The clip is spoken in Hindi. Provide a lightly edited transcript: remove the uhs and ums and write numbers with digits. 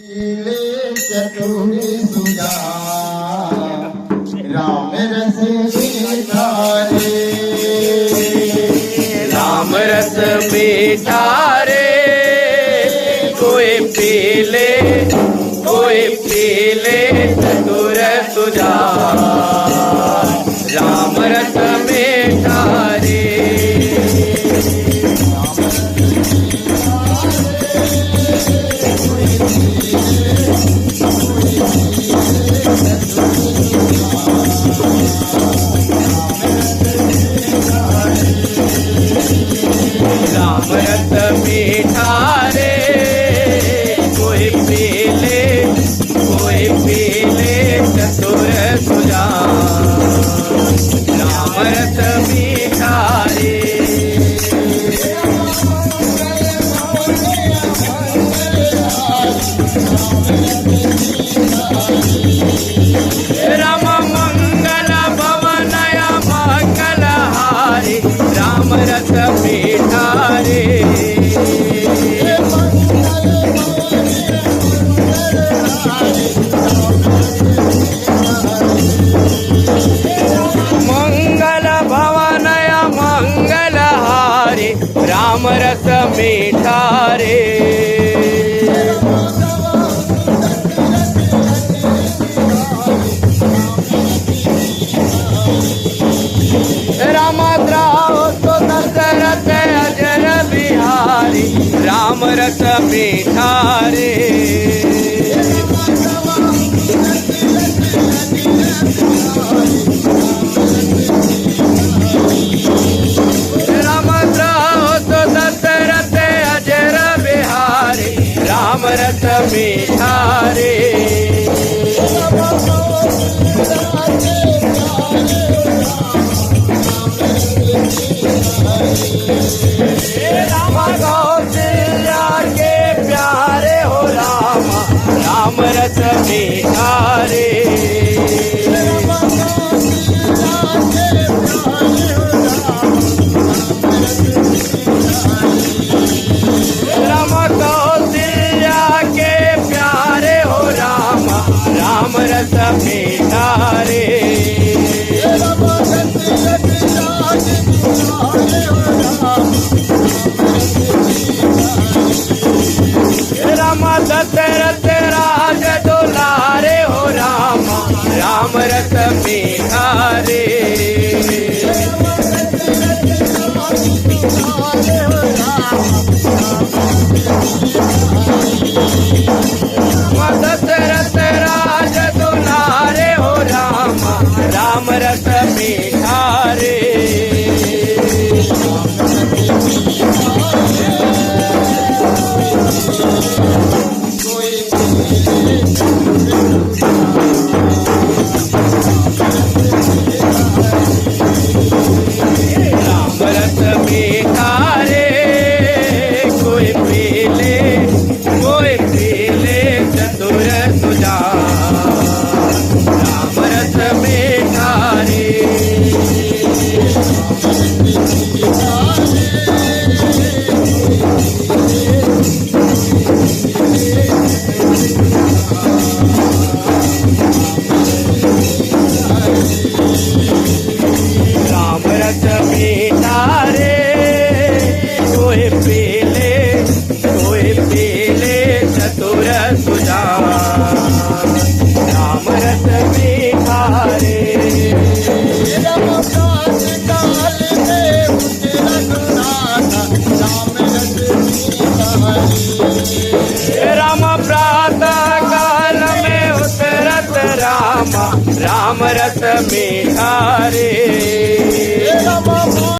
चतुरी सुजा राम रस मीठा रे, राम रस मीठा रे, कोई पीले चतुर सुजा, राम रस मीठा रे। राम रस मीठा रे, कोई पीले चतुर सुजा, राम रस मीठा रे। राम मंगल भवनय मंगल हारी, राम रस मीठा रे। मंगल भवनय मंगल हारी, राम रस मीठा रे। राम द्राव तो दशरथ अजर बिहारी, राम रस मीठा रे। राम द्राव तो दशरथ अजर बिहारी, राम रस मीठा रे। राम कौशल्या के प्यारे हो राम, राम रस मीठा रे। राम कौशल्या के प्यारे हो राम, राम रस मीठा रे। राम दशरथ राज दुलारे हो राम, राम रस मीठा रे। दशरथ राज दुलारे हो राम, राम रस मीठा रे। राम रस मीठा रे, कोई पीले चतुर सुजा, राम रस मीठा रे। राम रस मीठा रे, कोई पीले चतुर सुजा, राम रस मीठा रे। राम प्रातः काल में उतरत राम, राम रस मीठा रे।